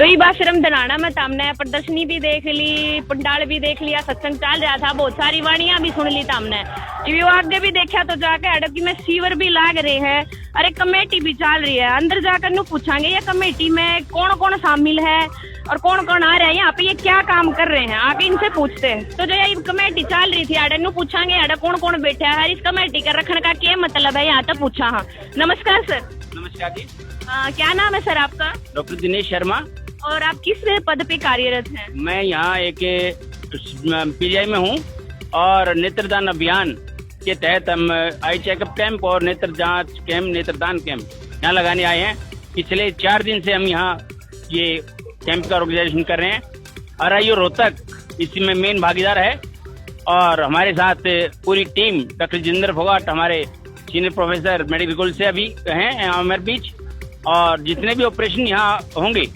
तो ये आश्रम धनाना में हमने प्रदर्शनी भी देख ली, पंडाल भी देख लिया, सत्संग चल रहा था, बहुत सारी वाणियां भी सुन ली था हमने। आगे भी देखा तो जाके अड़की में सीवर भी लाग रहे हैं, अरे कमेटी भी चल रही है। अंदर जाकर नु पूछांगे ये कमेटी में कौन कौन शामिल है और कौन कौन आ रहे हैं, यहाँ पे ये क्या काम कर रहे हैं, आगे इनसे पूछते हैं। तो जो ये कमेटी चल रही थी अड़े नु पूछांगे अड़े कौन कौन बैठा है, इस कमेटी का रखने का क्या मतलब है, यहाँ तक पूछा। हाँ नमस्कार सर। नमस्कार जी। क्या नाम है सर आपका? डॉक्टर दिनेश शर्मा। और आप किस पद पे कार्यरत हैं? मैं यहाँ एक पीजीआई में हूँ और नेत्रदान अभियान के तहत हम आई चेकअप कैंप और नेत्र जांच कैंप, नेत्रदान कैंप यहाँ लगाने आए हैं। पिछले 4 दिन से हम यहाँ ये कैंप का ऑर्गेनाइजेशन कर रहे हैं। RIO रोहतक इसमें मेन भागीदार है और हमारे साथ पूरी टीम, डॉक्टर जितेंद्र फोगाट हमारे सीनियर प्रोफेसर मेडिकल कॉलेज से अभी हैं हमारे बीच, और जितने भी ऑपरेशन यहाँ होंगे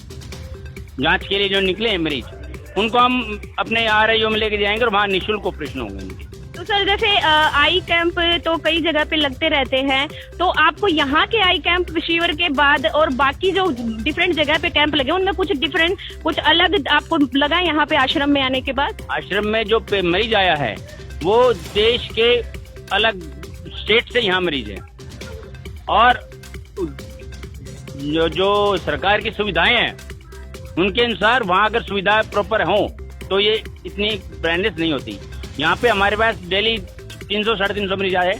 जांच के लिए जो निकले हैं मरीज, उनको हम अपने RIO में लेके जाएंगे और वहाँ निःशुल्क ऑपरेशन होंगे। तो सर जैसे आई कैंप तो कई जगह पे लगते रहते हैं, तो आपको यहाँ के आई कैंप शिविर के बाद और बाकी जो डिफरेंट जगह पे कैंप लगे उनमें कुछ डिफरेंट, कुछ अलग आपको लगा यहाँ पे आश्रम में आने के बाद? आश्रम में जो मरीज आया है वो देश के अलग स्टेट से यहाँ मरीज है, और जो सरकार की सुविधाएं हैं उनके अनुसार वहाँ अगर सुविधाएं प्रॉपर हो तो ये इतनी ब्रांडेड नहीं होती। यहाँ पे हमारे पास डेली 300-350 मरीज आए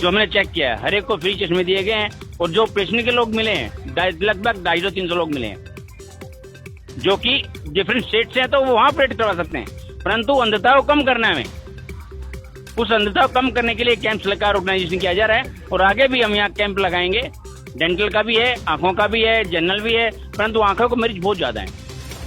जो हमने चेक किया है, हर एक को फ्री चश्मे दिए गए हैं, और जो ऑपरेशन के लोग मिले हैं लगभग 250-300 लोग मिले हैं जो कि डिफरेंट स्टेट से हैं, तो वो वहाँ ऑपरेट करवा सकते हैं। परंतु अंधता को कम करना है हमें, उस अंधता को कम करने के लिए कैंप लगाकर ऑर्गेनाइजेशन किया जा रहा है, और आगे भी हम यहाँ कैंप लगाएंगे। डेंटल का भी है, आंखों का भी है, जनरल भी है, परंतु आंखों को मरीज बहुत ज्यादा है।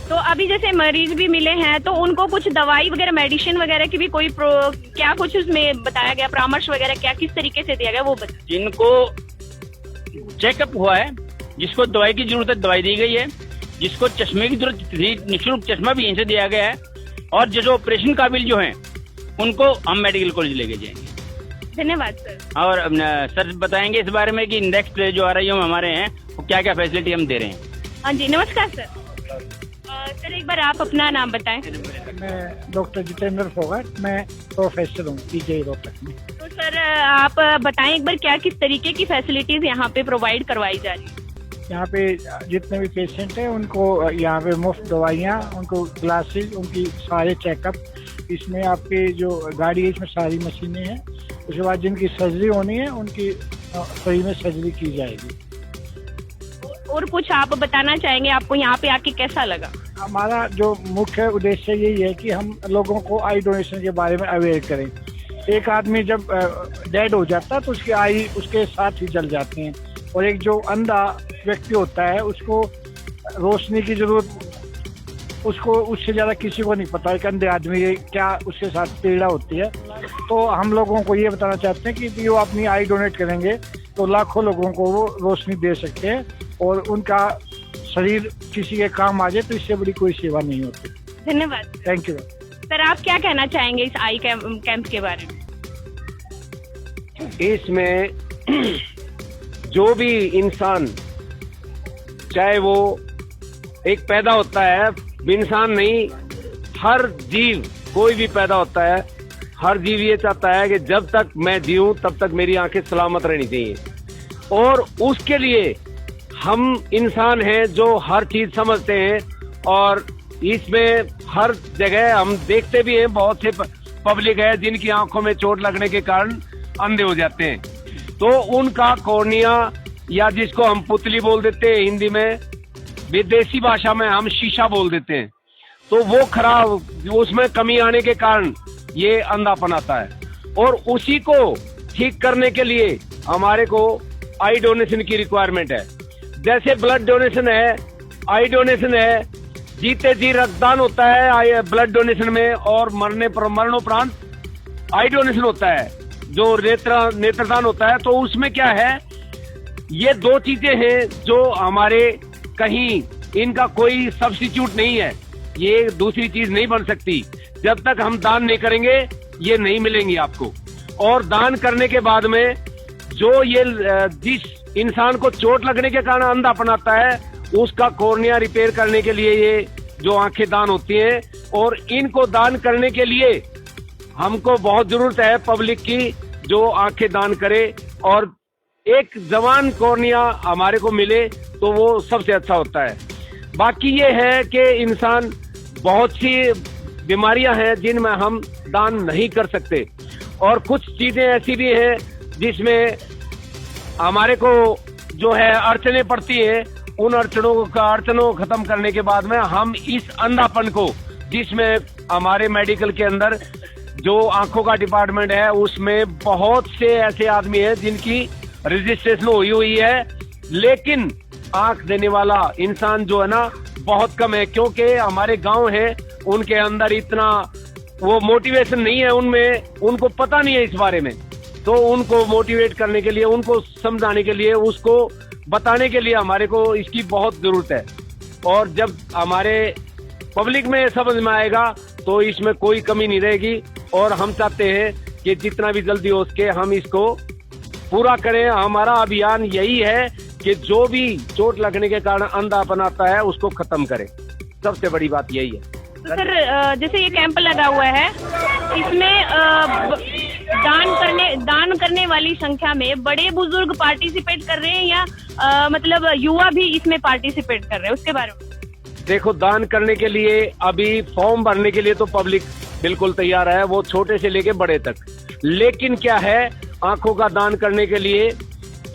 तो अभी जैसे मरीज भी मिले हैं तो उनको कुछ दवाई वगैरह, मेडिसिन वगैरह की भी कोई क्या कुछ उसमें बताया गया, परामर्श वगैरह क्या किस तरीके से दिया गया वो बता। जिनको चेकअप हुआ है, जिसको दवाई की जरूरत है दवाई दी गई है, जिसको चश्मे की जरूरत थी निःशुल्क चश्मा भी इनसे दिया गया है, और जो ऑपरेशन काबिल जो है उनको हम मेडिकल कॉलेज लेके जाएंगे। धन्यवाद सर। और सर बताएंगे इस बारे में कि नेक्स्ट जो RIO में हमारे हैं वो क्या क्या फैसिलिटी हम दे रहे हैं। हाँ जी नमस्कार सर। सर एक बार आप अपना नाम बताएं। मैं डॉक्टर जितेंद्र फोगाट, मैं प्रोफेसर हूँ पीजीआई रोहतक में। तो सर आप बताएं एक बार क्या किस तरीके की फैसिलिटीज यहाँ पे प्रोवाइड करवाई जा रही है? यहाँ पे जितने भी पेशेंट हैं उनको यहाँ पे मुफ्त दवाइयाँ, उनको ग्लासेस, उनकी सारे चेकअप, इसमें आपकी जो गाड़ी है इसमें सारी मशीनें हैं। उसके बाद जिनकी सर्जरी होनी है उनकी फ्री में सर्जरी की जाएगी। और कुछ आप बताना चाहेंगे, आपको यहाँ पे आके कैसा लगा? हमारा जो मुख्य उद्देश्य यही है कि हम लोगों को आई डोनेशन के बारे में अवेयर करें। एक आदमी जब डेड हो जाता है तो उसकी आई उसके साथ ही जल जाती हैं, और एक जो अंधा व्यक्ति होता है उसको रोशनी की जरूरत, उसको उससे ज्यादा किसी को नहीं पता कि अंधे आदमी क्या उसके साथ पीड़ा होती है। तो हम लोगों को ये बताना चाहते हैं कि वो अपनी आई डोनेट करेंगे तो लाखों लोगों को वो रोशनी दे सकते हैं, और उनका शरीर किसी के काम आ जाए तो इससे बड़ी कोई सेवा नहीं होती। धन्यवाद। Thank you sir. आप क्या कहना चाहेंगे इस आई कैंप के बारे में? इसमें जो भी इंसान, चाहे वो एक पैदा होता है, इंसान नहीं, हर जीव कोई भी पैदा होता है, हर जीव ये चाहता है कि जब तक मैं जीऊं तब तक मेरी आंखें सलामत रहनी चाहिए, और उसके लिए हम इंसान हैं जो हर चीज समझते हैं, और इसमें हर जगह हम देखते भी हैं बहुत से पब्लिक है जिनकी आंखों में चोट लगने के कारण अंधे हो जाते हैं, तो उनका कॉर्निया, या जिसको हम पुतली बोल देते हैं हिंदी में, विदेशी भाषा में हम शीशा बोल देते हैं, तो वो खराब, उसमें कमी आने के कारण ये अंधापन आता है, और उसी को ठीक करने के लिए हमारे को आई डोनेशन की रिक्वायरमेंट है। जैसे ब्लड डोनेशन है, आई डोनेशन है, जीते जी रक्तदान होता है ब्लड डोनेशन में, और मरणोपरांत आई डोनेशन होता है, जो नेत्रदान होता है। तो उसमें क्या है, ये 2 चीजें हैं जो हमारे कहीं इनका कोई सब्स्टिट्यूट नहीं है, ये दूसरी चीज नहीं बन सकती। जब तक हम दान नहीं करेंगे ये नहीं मिलेंगी आपको, और दान करने के बाद में जो ये जिस इंसान को चोट लगने के कारण अंधापन आता है उसका कॉर्निया रिपेयर करने के लिए ये जो आंखें दान होती हैं, और इनको दान करने के लिए हमको बहुत जरूरत है पब्लिक की जो आंखें दान करे, और एक जवान कॉर्निया हमारे को मिले तो वो सबसे अच्छा होता है। बाकी ये है कि इंसान बहुत सी बीमारियां हैं जिनमें हम दान नहीं कर सकते, और कुछ चीजें ऐसी भी हैं जिसमें हमारे को जो है अड़चने पड़ती है। उन अड़चनों को खत्म करने के बाद में हम इस अंधापन को, जिसमें हमारे मेडिकल के अंदर जो आंखों का डिपार्टमेंट है उसमें बहुत से ऐसे आदमी हैं जिनकी रजिस्ट्रेशन हुई है, लेकिन आंख देने वाला इंसान जो है ना बहुत कम है, क्योंकि हमारे गांव है उनके अंदर इतना वो मोटिवेशन नहीं है, उनमें उनको पता नहीं है इस बारे में। तो उनको मोटिवेट करने के लिए, उनको समझाने के लिए, उसको बताने के लिए हमारे को इसकी बहुत जरूरत है। और जब हमारे पब्लिक में समझ में आएगा तो इसमें कोई कमी नहीं रहेगी, और हम चाहते हैं कि जितना भी जल्दी हो सके हम इसको पूरा करें। हमारा अभियान यही है कि जो भी चोट लगने के कारण अंधापन आता है उसको खत्म करें, सबसे बड़ी बात यही है। तो सर जैसे ये कैंप लगा हुआ है, इसमें दान करने वाली संख्या में बड़े बुजुर्ग पार्टिसिपेट कर रहे हैं या मतलब युवा भी इसमें पार्टिसिपेट कर रहे हैं, उसके बारे में? देखो, दान करने के लिए अभी फॉर्म भरने के लिए तो पब्लिक बिल्कुल तैयार है, वो छोटे से लेके बड़े तक। लेकिन क्या है, आंखों का दान करने के लिए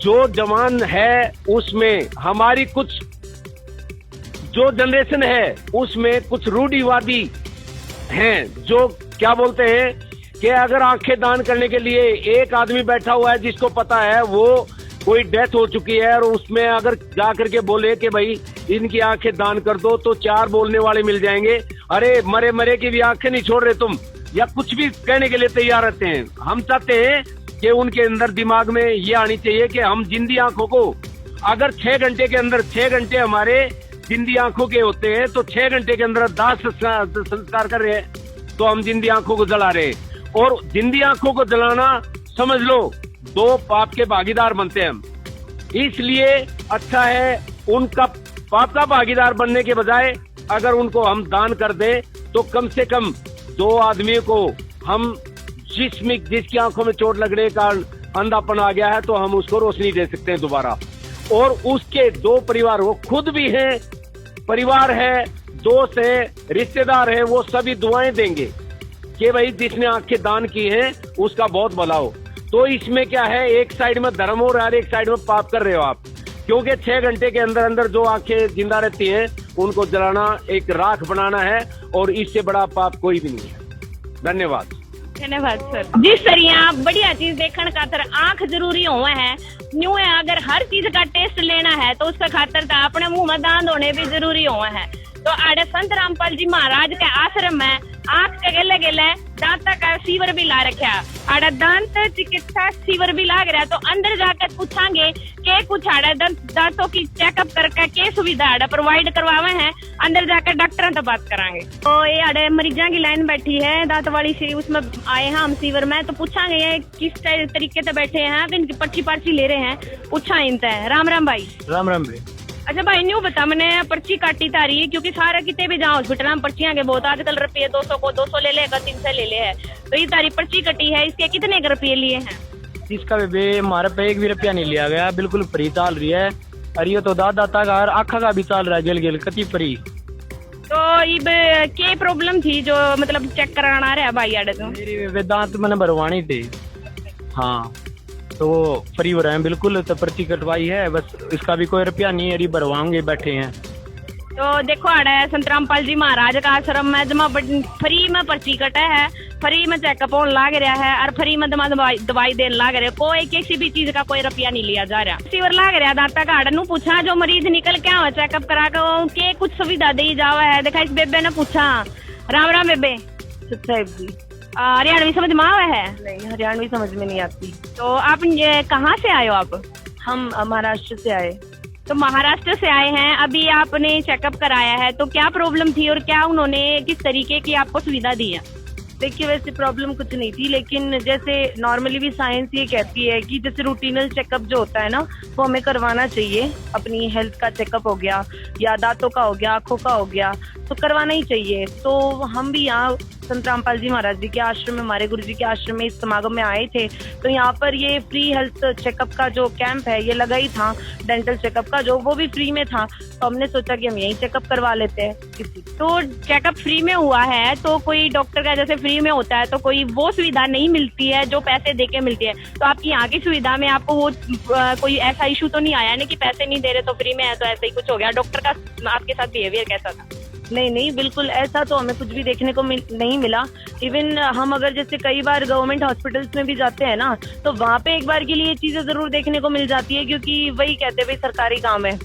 जो जवान है उसमें हमारी कुछ जो जनरेशन है उसमें कुछ रूढ़िवादी हैं जो क्या बोलते हैं कि अगर आंखें दान करने के लिए एक आदमी बैठा हुआ है जिसको पता है वो कोई डेथ हो चुकी है, और उसमें अगर जा करके बोले कि भाई इनकी आंखें दान कर दो तो 4 बोलने वाले मिल जाएंगे, अरे मरे मरे की भी आंखें नहीं छोड़ रहे तुम, या कुछ भी कहने के लिए तैयार रहते हैं। हम चाहते हैं कि उनके अंदर दिमाग में ये आनी चाहिए कि हम जिंदी आंखों को अगर 6 घंटे के अंदर 6 घंटे हमारे जिंदी आंखों के होते हैं तो 6 घंटे के अंदर 10 संस्कार कर रहे हैं, तो हम जिंदी आंखों को जला रहे हैं। और जिंदी आंखों को जलाना समझ लो 2 पाप के भागीदार बनते हैं हम। इसलिए अच्छा है उनका पाप का भागीदार बनने के बजाय अगर उनको हम दान कर दें तो कम से कम 2 आदमियों को हम जिसकी आंखों में चोट लगने के कारण अंधापन आ गया है तो हम उसको रोशनी दे सकते हैं दोबारा। और उसके 2 परिवार, वो खुद भी है, परिवार है, दोस्त है, रिश्तेदार है, वो सभी दुआएं देंगे कि भाई जिसने आंखें दान की हैं उसका बहुत भला हो। तो इसमें क्या है, एक साइड में धर्म हो रहा है, एक साइड में पाप कर रहे हो आप, क्योंकि 6 घंटे के अंदर अंदर जो आंखें जिंदा रहती हैं उनको जलाना, एक राख बनाना है, और इससे बड़ा पाप कोई भी नहीं है। धन्यवाद। धन्यवाद सर। जिस तरह बढ़िया चीज देखने खातर आंख जरूरी हुआ है, न्यू है अगर हर चीज का टेस्ट लेना है तो उसका खातर तो अपने मुंह में दांत होने भी जरूरी हुआ है। तो आड़े संत रामपाल जी महाराज के आश्रम में आंख के गेले गेले दांत का सीवर भी ला रखा, आड़े दांत चिकित्सा सीवर भी लाग रहा। तो अंदर जाकर पूछांगे के कुछ आड़े दांतों की चेकअप करके के सुविधा आड़े प्रोवाइड करवावे हैं, अंदर जाकर डॉक्टर से बात करांगे। तो ये आड़े मरीजा की लाइन बैठी है दांत वाली से, उसमें आए हैं हम सीवर में, तो पूछांगे ये किस तरीके से बैठे हैं, तो इनकी पर्ची ले रहे हैं, पूछा इनसे। राम राम भाई। राम राम भाई। अच्छा भाई, न्यू बता, मैंने पर्ची काटी तारी, क्योंकि सारे कितने भी जाओ हॉस्पिटल में पर्चियां के बहुत आजकल रुपये 200 को 200 ले लेगा, 300 ले ले है, तो ये तारी पर्ची कटी है, इसके कितने रुपये लिए हैं? इसका भी हमारे पे 1 भी रुपया नहीं लिया गया, बिल्कुल फ्री चल रही है। और ये तो दादा का और आँखा का भी चल रहा है, गेल कति फ्री। तो ये क्या प्रॉब्लम थी जो मतलब चेक कराना रहा भाई आड़े? तो मेरी दांत मैंने भरवानी थी, हाँ, तो वो फ्री हो रहे हैं बिल्कुल, तो पर्ची कटवाई है, बस इसका भी कोई रुपया नहीं है, भरवाएंगे बैठे हैं। तो देखो आड़े संत रामपाल जी महाराज का आश्रम में जमा फ्री में पर्ची कटा है, फ्री में चेकअप होने लाग रहा है, और फ्री में दवाई देने लाग रहे, कोई किसी भी चीज का कोई रुपया नहीं लिया जा रहा। सीवर लाग रहा दांता का आड़े पूछा, जो मरीज निकल क्या हो चेकअप करा के कुछ सुविधा दी जावा है। देखा इस बेबे ने पूछा। राम राम बेबे। जी हरियाणवी समझ में आवा है? नहीं, हरियाणवी समझ में नहीं आती। तो आप कहाँ से आए हो आप? हम महाराष्ट्र से आए। तो महाराष्ट्र से आए हैं, अभी आपने चेकअप कराया है, तो क्या प्रॉब्लम थी और क्या उन्होंने किस तरीके की आपको सुविधा दी है? देखिए वैसे प्रॉब्लम कुछ नहीं थी, लेकिन जैसे नॉर्मली भी साइंस ये कहती है कि जैसे रूटीनल चेकअप जो होता है ना वो हमें करवाना चाहिए। अपनी हेल्थ का चेकअप हो गया या दांतों का हो गया, आंखों का हो गया, तो करवाना ही चाहिए। तो हम भी यहाँ संत रामपाल जी महाराज जी के आश्रम में, हमारे गुरु जी के आश्रम में इस समागम में आए थे, तो यहाँ पर ये फ्री हेल्थ चेकअप का जो कैंप है ये लगा ही था, डेंटल चेकअप का जो वो भी फ्री में था। तो हमने सोचा कि हम यही चेकअप करवा लेते हैं किसी। तो चेकअप फ्री में हुआ है तो कोई डॉक्टर का जैसे फ्री में होता है तो कोई वो सुविधा नहीं मिलती है जो पैसे देके मिलती है। तो आपकी यहाँ की सुविधा में आपको वो कोई ऐसा इशू तो नहीं आया ना कि पैसे नहीं दे रहे तो फ्री में है, तो ऐसा ही कुछ हो गया? डॉक्टर का आपके साथ बिहेवियर कैसा था? नहीं नहीं, बिल्कुल ऐसा तो हमें कुछ भी देखने को नहीं मिला। इवन हम अगर जैसे कई बार गवर्नमेंट हॉस्पिटल्स में भी जाते हैं ना, तो वहाँ पे एक बार के लिए ये चीजें जरूर देखने को मिल जाती है, क्योंकि वही कहते हैं भाई सरकारी काम है,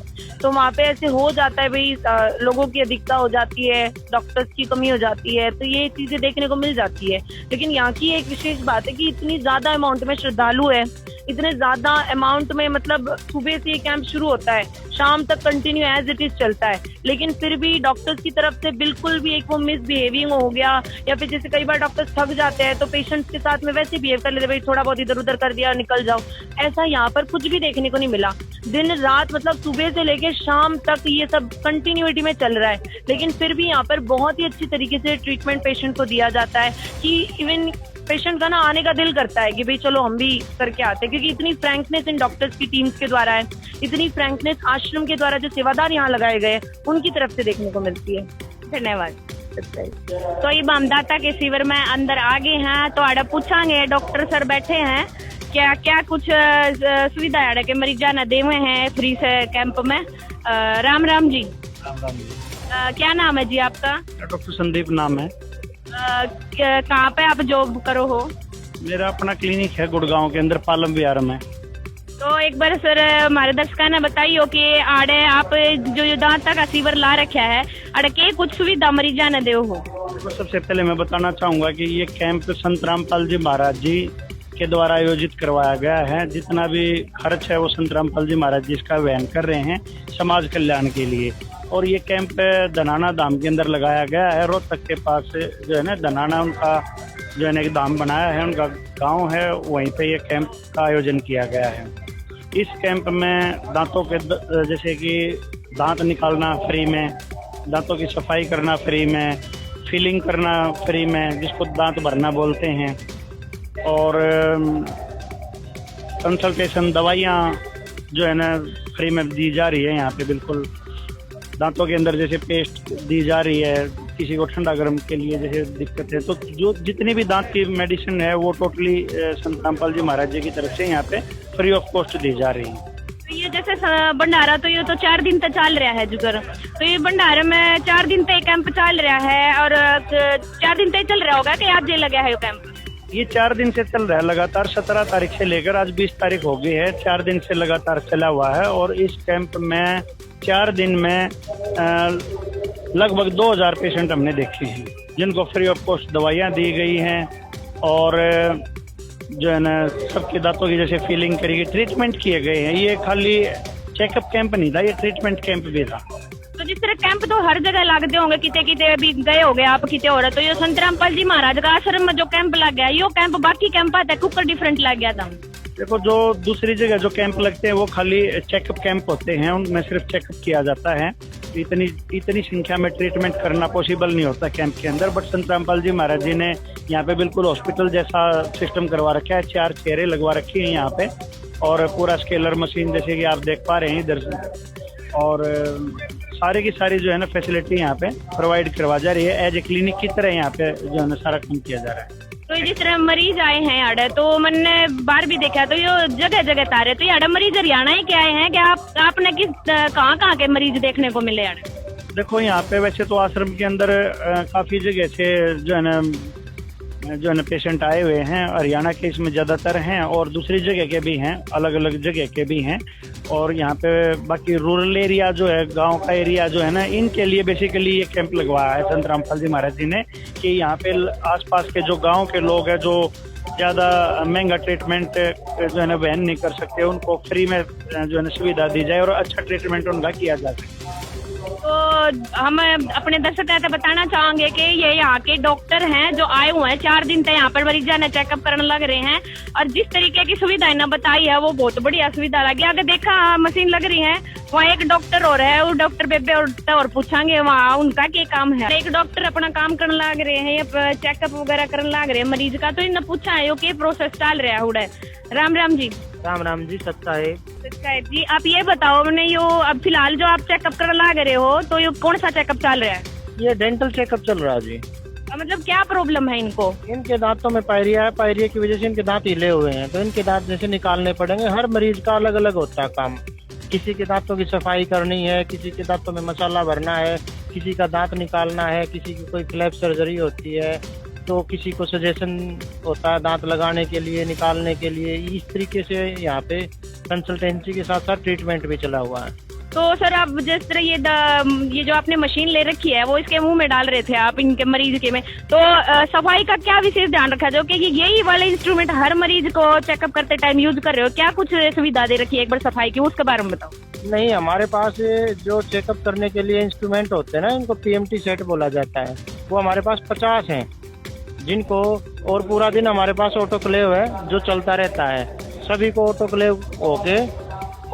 तो वहाँ पे ऐसे हो जाता है भाई, लोगों की अधिकता हो जाती है, डॉक्टर्स की कमी हो जाती है, तो ये चीजें देखने को मिल जाती है। लेकिन यहाँ की एक विशेष बात है कि इतनी ज्यादा अमाउंट में श्रद्धालु है, इतने ज्यादा अमाउंट में, मतलब सुबह से ये कैंप शुरू होता है, शाम तक कंटिन्यू एज इट इज चलता है, लेकिन फिर भी डॉक्टर्स की तरफ से बिल्कुल भी एक वो मिसबिहेविंग हो गया, या फिर जैसे कई बार डॉक्टर्स थक जाते हैं तो पेशेंट्स के साथ में वैसे बिहेव कर लेते, भाई थोड़ा बहुत इधर उधर कर दिया निकल जाओ, ऐसा यहाँ पर कुछ भी देखने को नहीं मिला। दिन रात मतलब सुबह से लेके शाम तक ये सब कंटिन्यूटी में चल रहा है, लेकिन फिर भी यहाँ पर बहुत ही अच्छी तरीके से ट्रीटमेंट पेशेंट को दिया जाता है कि इवन पेशेंट का ना आने का दिल करता है कि भाई चलो हम भी करके आते हैं, क्योंकि इतनी फ्रैंकनेस इन डॉक्टर्स की टीम्स के द्वारा है, इतनी फ्रैंकनेस आश्रम के द्वारा जो सेवादार यहाँ लगाए गए उनकी तरफ से देखने को मिलती है। धन्यवाद। तो ये बामदाता के शिविर में अंदर आगे हैं तो आड़ा पूछांगे, डॉक्टर सर बैठे हैं, क्या क्या कुछ सुविधा है के मरीजा न दे हुए हैं फ्री से कैंप में। राम राम जी। क्या नाम है जी आपका? डॉक्टर संदीप नाम है। कहाँ पे आप जॉब करो हो? मेरा अपना क्लिनिक है गुड़गांव के अंदर पालम विहार में। तो एक बार सर हमारे दर्शकों ने बताइयो कि आड़े आप जो दांत का शिविर ला रखा है, आड़े के कुछ सुविधा मरीजा ने दे हो? तो सबसे पहले मैं बताना चाहूंगा कि ये कैंप संत रामपाल जी महाराज जी के द्वारा आयोजित करवाया गया है। जितना भी खर्च है वो संत रामपाल जी महाराज जी इसका वहन कर रहे हैं समाज कल्याण के लिए। और ये कैंप धनाना धाम के अंदर लगाया गया है, रोहतक के पास जो है ना धनाना उनका जो है ना एक धाम बनाया है, उनका गांव है, वहीं पे ये कैंप का आयोजन किया गया है। इस कैंप में दांतों के जैसे कि दांत निकालना फ्री में, दांतों की सफाई करना फ्री में, फिलिंग करना फ्री में जिसको दांत भरना बोलते हैं, और कंसल्टेशन दवाइयाँ जो है ना फ्री में दी जा रही है यहाँ पे। बिल्कुल दांतों के अंदर जैसे पेस्ट दी जा रही है, किसी को ठंडा गर्म के लिए जैसे दिक्कत है तो जो जितनी भी दांत की मेडिसिन है वो टोटली संत रामपाल जी महाराज जी की तरफ से यहाँ पे फ्री ऑफ कॉस्ट दी जा रही है। तो ये जैसे भंडारा तो ये तो 4 दिन तक चल रहा है जुगर, तो ये भंडारे में 4 दिन तक कैंप चल रहा है, और 4 दिन तक चल रहा होगा कि आज ये लगा है कैंप? ये 4 दिन से चल रहा है लगातार, 17 तारीख से लेकर आज 20 तारीख हो गई है, 4 दिन से लगातार चला हुआ है। और इस कैंप में 4 दिन में लगभग 2000 पेशेंट हमने देखे हैं जिनको फ्री ऑफ कॉस्ट दवाइयाँ दी गई हैं, और जो है ना सबके दांतों की जैसे फीलिंग करी गई, ट्रीटमेंट किए गए हैं। ये खाली चेकअप कैंप नहीं था, ये ट्रीटमेंट कैंप भी था। तो जिस तरह कैंप तो हर जगह लगते होंगे, किते किते अभी गए हो गए आप किते हो रहे, तो ये संत रामपाल जी महाराज का आश्रम में जो कैंप लग गया, यो कैंप बाकी कैंप आता है कुकर डिफरेंट लग गया था? देखो जो दूसरी जगह जो कैंप लगते हैं वो खाली चेकअप कैंप होते हैं, उनमें सिर्फ चेकअप किया जाता है, इतनी संख्या में ट्रीटमेंट करना पॉसिबल नहीं होता कैंप के अंदर। बट संत रामपाल जी महाराज जी ने यहाँ पे बिल्कुल हॉस्पिटल जैसा सिस्टम करवा रखा है, 4 चेयरें लगवा रखी हैं यहाँ पे, और पूरा स्केलर मशीन जैसे कि आप देख पा रहे हैं इधर से, और सारी की सारी जो है ना फैसिलिटी यहाँ पे प्रोवाइड करवा जा रही है। एज ए क्लिनिक की तरह यहाँ पे जो है ना सारा काम किया जा रहा है। तो जिस तरह मरीज आए हैं आड़े, तो मैंने बाहर भी देखा तो ये जगह जगह तारे, तो ये आड़े मरीज हरियाणा ही के आए हैं कि आपने किस कहाँ के मरीज देखने को मिले आड़े? देखो यहाँ पे वैसे तो आश्रम के अंदर काफी जगह से जो है ना पेशेंट आए हुए हैं, हरियाणा के इसमें ज्यादातर हैं और दूसरी जगह के भी हैं, अलग अलग जगह के भी हैं। और यहाँ पे बाकी रूरल एरिया जो है, गांव का एरिया जो है ना, इनके लिए बेसिकली ये कैंप लगवाया है संत रामपाल जी महाराज जी ने, कि यहाँ पे आसपास के जो गांव के लोग हैं जो ज्यादा महंगा ट्रीटमेंट जो है ना वहन नहीं कर सकते, उनको फ्री में जो है ना सुविधा दी जाए और अच्छा ट्रीटमेंट उनका किया जा सके। तो हम अपने दर्शक से बताना चाहेंगे कि ये यहाँ के डॉक्टर हैं जो आए हुए हैं 4 दिन तक यहाँ पर मरीजा ने चेकअप करने लग रहे हैं, और जिस तरीके की सुविधा इन्हें बताई है वो बहुत बढ़िया सुविधा लगी। अगर देखा मशीन लग रही है, वहाँ एक डॉक्टर और है, वो डॉक्टर बेबे और पूछांगे वहाँ उनका क्या काम है। एक डॉक्टर अपना काम करने लग रहे हैं, चेकअप वगैरह करने लग रहे हैं मरीज का, तो इन्हें पूछा है यो क्या प्रोसेस चल रहा है उड़े। राम राम जी। राम जी, सत्ता है जी, आप ये बताओ मैंने यो अब फिलहाल जो आप चेकअप करने लग रहे हो, तो ये कौन सा चेकअप चल रहा है? ये डेंटल चेकअप चल रहा है जी। मतलब क्या प्रॉब्लम है इनको? इनके दांतों में पायरिया है, पायरिया की वजह से इनके दांत हिले हुए हैं, तो इनके दांत जैसे निकालने पड़ेंगे। हर मरीज का अलग अलग होता है काम। किसी के दांतों की सफाई करनी है, किसी के दांतों में मसाला भरना है, किसी का दांत निकालना है, किसी की कोई फ्लैप सर्जरी होती है, तो किसी को सजेशन होता है दांत लगाने के लिए, निकालने के लिए। इस तरीके से यहाँ पे कंसल्टेंसी के साथ साथ ट्रीटमेंट भी चला हुआ है। तो सर आप जिस तरह ये जो आपने मशीन ले रखी है वो इसके मुंह में डाल रहे थे आप इनके मरीज के में, तो सफाई का क्या विशेष ध्यान रखा जो कि यही वाले इंस्ट्रूमेंट हर मरीज को चेकअप करते टाइम यूज कर रहे हो? क्या कुछ सुविधा दे रखी है एक बार सफाई की, उसके बारे में बताओ। नहीं, हमारे पास जो चेकअप करने के लिए इंस्ट्रूमेंट होते हैं ना, इनको PMT सेट बोला जाता है, वो हमारे पास 50 हैं जिनको, और पूरा दिन हमारे पास ऑटोक्लेव है जो चलता रहता है। सभी को ऑटोक्लेव होके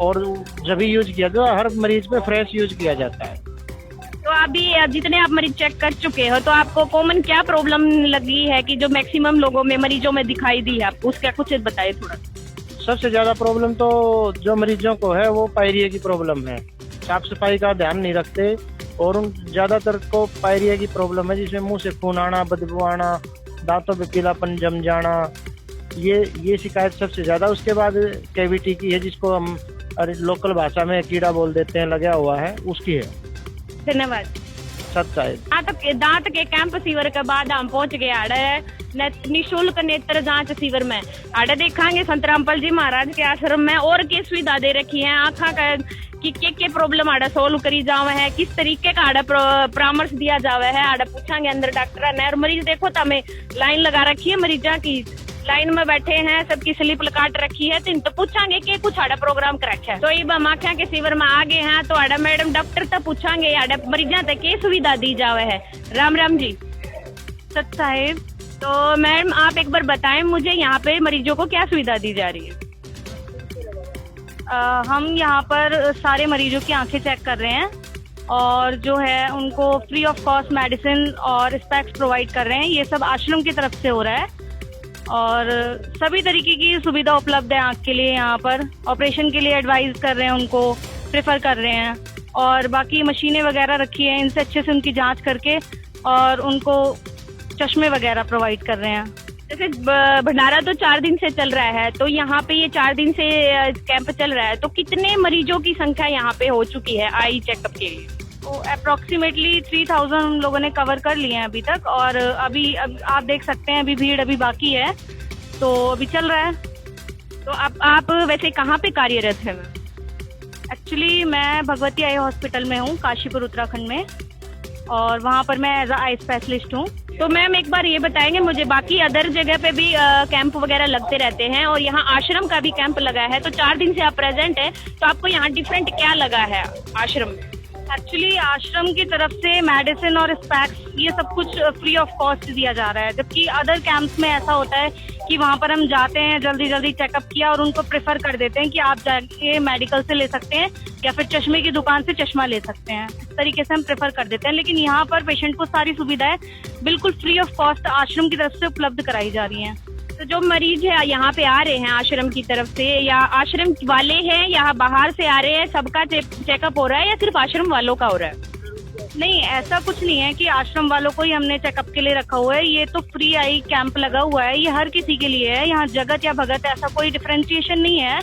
और जब भी यूज किया तो हर मरीज पे फ्रेश यूज किया जाता है। तो अभी जितने आप मरीज चेक कर चुके हो, तो आपको कॉमन क्या प्रॉब्लम लगी है कि जो मैक्सिमम लोगों में मरीजों में दिखाई दी है, आप उसका कुछ बताइए थोड़ा। सबसे ज्यादा प्रॉब्लम तो जो मरीजों को है वो पायरिया की प्रॉब्लम है। साफ सफाई का ध्यान नहीं रखते, और उन ज्यादातर को पायरिया की प्रॉब्लम है, जिसमें मुंह से खून आना, बदबू आना, दांतों पे पीलापन जम जाना, ये शिकायत सबसे ज्यादा। उसके बाद कैविटी की है, जिसको हम लोकल भाषा में कीड़ा बोल देते हैं, लगा हुआ है, उसकी है। धन्यवाद। सच्चा है। दांत के कैंप शिविर के बाद हम पहुंच गए आड़े निःशुल्क नेत्र जांच शिविर में। आड़े देखांगे संत रामपाल जी महाराज के आश्रम में और क्या सुविधा दे रखी है, आँखा का कि के प्रॉब्लम आड़ा सोल्व करी जावे है, किस तरीके का आड़ा परामर्श दिया जावे है, आड़ा पूछांगे अंदर डॉक्टर ने। और मरीज देखो तमें लाइन लगा रखी है, मरीजा की लाइन में बैठे हैं, सबकी स्लिप काट रखी है, तो इनको पूछांगे कि कुछ आड़ा प्रोग्राम कर रखा है। तो ये माखिया के शिविर में आगे हैं, तो आड़ा मैडम डॉक्टर तक पूछांगे आड़ा मरीजा तक के सुविधा दी जावे है। राम राम जी। सत साहेब, तो मैम आप एक बार बताएं मुझे यहाँ पे मरीजों को क्या सुविधा दी जा रही है? हम यहाँ पर सारे मरीजों की आंखें चेक कर रहे हैं, और जो है उनको फ्री ऑफ कॉस्ट मेडिसिन और स्पेक्स प्रोवाइड कर रहे हैं। ये सब आश्रम की तरफ से हो रहा है, और सभी तरीके की सुविधा उपलब्ध है आँख के लिए। यहाँ पर ऑपरेशन के लिए एडवाइस कर रहे हैं, उनको प्रेफर कर रहे हैं, और बाकी मशीनें वगैरह रखी हैं, इनसे अच्छे से उनकी जांच करके और उनको चश्मे वगैरह प्रोवाइड कर रहे हैं। जैसे भंडारा तो 4 दिन से चल रहा है, तो यहाँ पे ये 4 दिन से कैंप चल रहा है, तो कितने मरीजों की संख्या यहाँ पे हो चुकी है आई चेकअप के लिए? तो अप्रोक्सीमेटली 3000 हम लोगों ने कवर कर लिए हैं अभी तक, और अभी आप देख सकते हैं अभी भीड़ अभी बाकी है, तो अभी चल रहा है। तो आप वैसे कहाँ पे कार्यरत है? एक्चुअली मैं भगवती आई हॉस्पिटल में हूँ, काशीपुर उत्तराखंड में, और वहाँ पर मैं एज आई स्पेशलिस्ट हूँ। तो मैम एक बार ये बताएंगे मुझे, बाकी अदर जगह पे भी कैंप वगैरह लगते रहते हैं, और यहाँ आश्रम का भी कैंप लगा है, तो 4 दिन से आप प्रेजेंट है, तो आपको यहाँ डिफरेंट क्या लगा है आश्रम में? एक्चुअली आश्रम की तरफ से मेडिसिन और स्पेक्स ये सब कुछ फ्री ऑफ कॉस्ट दिया जा रहा है, जबकि अदर कैंप्स में ऐसा होता है कि वहाँ पर हम जाते हैं, जल्दी जल्दी चेकअप किया और उनको प्रेफर कर देते हैं कि आप जाके मेडिकल से ले सकते हैं या फिर चश्मे की दुकान से चश्मा ले सकते हैं, इस तरीके से हम प्रेफर कर देते हैं। लेकिन यहाँ पर पेशेंट को सारी सुविधाएं बिल्कुल फ्री ऑफ कॉस्ट आश्रम की तरफ से उपलब्ध कराई जा रही हैं। तो जो मरीज है यहाँ पे आ रहे हैं आश्रम की तरफ से, या आश्रम वाले हैं या बाहर से आ रहे हैं, सबका चेकअप हो रहा है या सिर्फ आश्रम वालों का हो रहा है? नहीं, ऐसा कुछ नहीं है कि आश्रम वालों को ही हमने चेकअप के लिए रखा हुआ है। ये तो फ्री आई कैंप लगा हुआ है, ये हर किसी के लिए है। यहाँ जगत या भगत ऐसा कोई डिफरेंशिएशन नहीं है,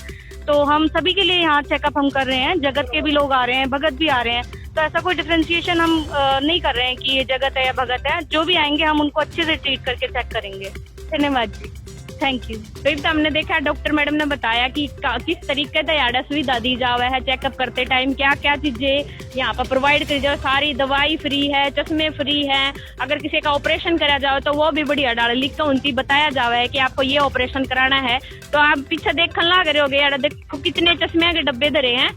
तो हम सभी के लिए यहाँ चेकअप हम कर रहे हैं। जगत के भी लोग आ रहे हैं, भगत भी आ रहे हैं, तो ऐसा कोई डिफरेंशिएशन हम नहीं कर रहे हैं कि ये जगत है या भगत है। जो भी आएंगे हम उनको अच्छे से ट्रीट करके चेक करेंगे। धन्यवाद जी। Thank you. तो तो हमने देखा डॉक्टर मैडम ने बताया कि किस तरीके से यार सुविधा दी जावे है चेकअप करते टाइम, क्या क्या चीजें यहाँ पर प्रोवाइड करी जाए। सारी दवाई फ्री है, चश्मे फ्री है, अगर किसी का ऑपरेशन करा जाओ तो वो भी बढ़िया डाल लिख के उनकी बताया जावे है कि आपको ये ऑपरेशन कराना है। तो आप पीछे देखने लग रहे हो यार, देखो कितने चश्मे के डब्बे धरे हैं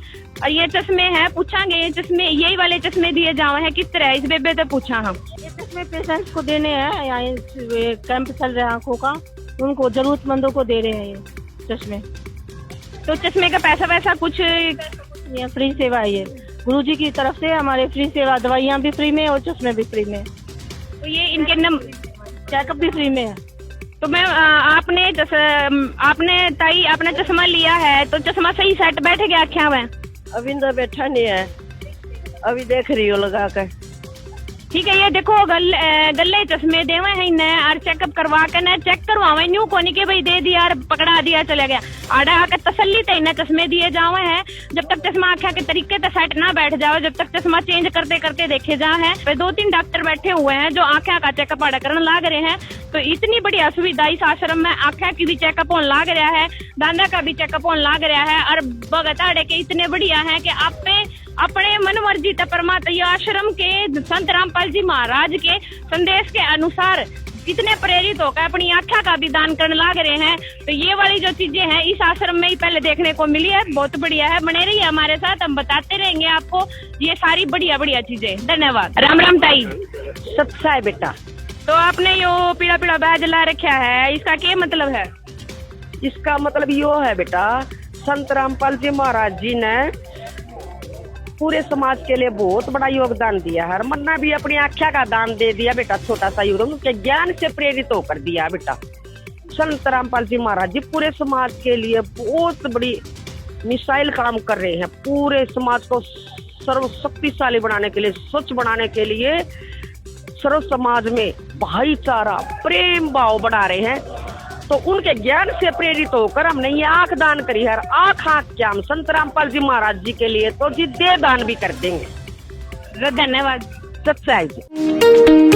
और ये चश्मे हैं। पूछांगे ये चश्मे, यही वाले चश्मे दिए जावे हैं, किस तरह इस बेबे से पूछा हम। ये चश्मे पेशेंट्स को देने हैं, यहाँ कैंप चल रहा है आंखों का, उनको जरूरतमंदों को दे रहे हैं ये चश्मे। तो चश्मे का पैसा वैसा कुछ ये फ्री सेवा है, ये गुरुजी की तरफ से हमारे फ्री सेवा, दवाइयाँ भी फ्री में और चश्मे भी फ्री में, तो ये इनके चेकअप भी फ्री में है। तो मैम आपने चश्मा लिया है तो चश्मा सही सेट बैठ गया क्या में? अभी तो बैठा नहीं है, अभी देख रही हो लगा कर। ठीक है, ये देखो गले चश्मे देवे हैं इन्हें और चेकअप करवा के न चेक करवावे न्यू कोनी के भाई दे दिया और पकड़ा दिया चला गया। आड़ा आके तसल्ली से इन्हें चश्मे दिए जावे हैं, जब तक चश्मा आँखा के तरीके से सेट ना बैठ जाओ, जब तक चश्मा चेंज करते करते देखे जा है। 2-3 डॉक्टर बैठे हुए हैं जो आँखा का चेकअप आड़ा करने लाग रहे हैं। तो इतनी बढ़िया सुविधा इस आश्रम में, आँखा की भी चेकअप होने लाग रहा है, दांदा का भी चेकअप होने लाग रहा है और भगत आड़े के इतने बढ़िया है कि आप अपने मन मर्जी परमात्मा ये आश्रम के संत रामपाल जी महाराज के संदेश के अनुसार कितने प्रेरित होकर अपनी आँखा का भी दान करने लाग रहे हैं। तो ये वाली जो चीजें हैं इस आश्रम में ही पहले देखने को मिली है, बहुत बढ़िया है। बने रहिए हमारे साथ, हम बताते रहेंगे आपको ये सारी बढ़िया बढ़िया चीजें। धन्यवाद। राम राम ताई। सच्चा है बेटा। तो आपने यो पीला पीला बैज ला रखा है, इसका क्या मतलब है? इसका मतलब यो है बेटा, संत रामपाल जी महाराज जी ने पूरे समाज के लिए बहुत बड़ा योगदान दिया है। मन्ना भी अपनी आँखा का दान दे दिया बेटा, छोटा सा योगदान उनके ज्ञान से प्रेरित होकर दिया बेटा। संत रामपाल जी महाराज जी पूरे समाज के लिए बहुत बड़ी मिसाइल काम कर रहे हैं, पूरे समाज को सर्व शक्तिशाली बनाने के लिए, स्वच्छ बनाने के लिए, सर्व समाज में भाईचारा प्रेम भाव बढ़ा रहे हैं। तो उनके ज्ञान से प्रेरित होकर हमने ये आंख दान करी है। आंख क्या हम संत रामपाल जी महाराज जी के लिए तो जी दे दान भी कर देंगे। धन्यवाद। सच्चाई जी।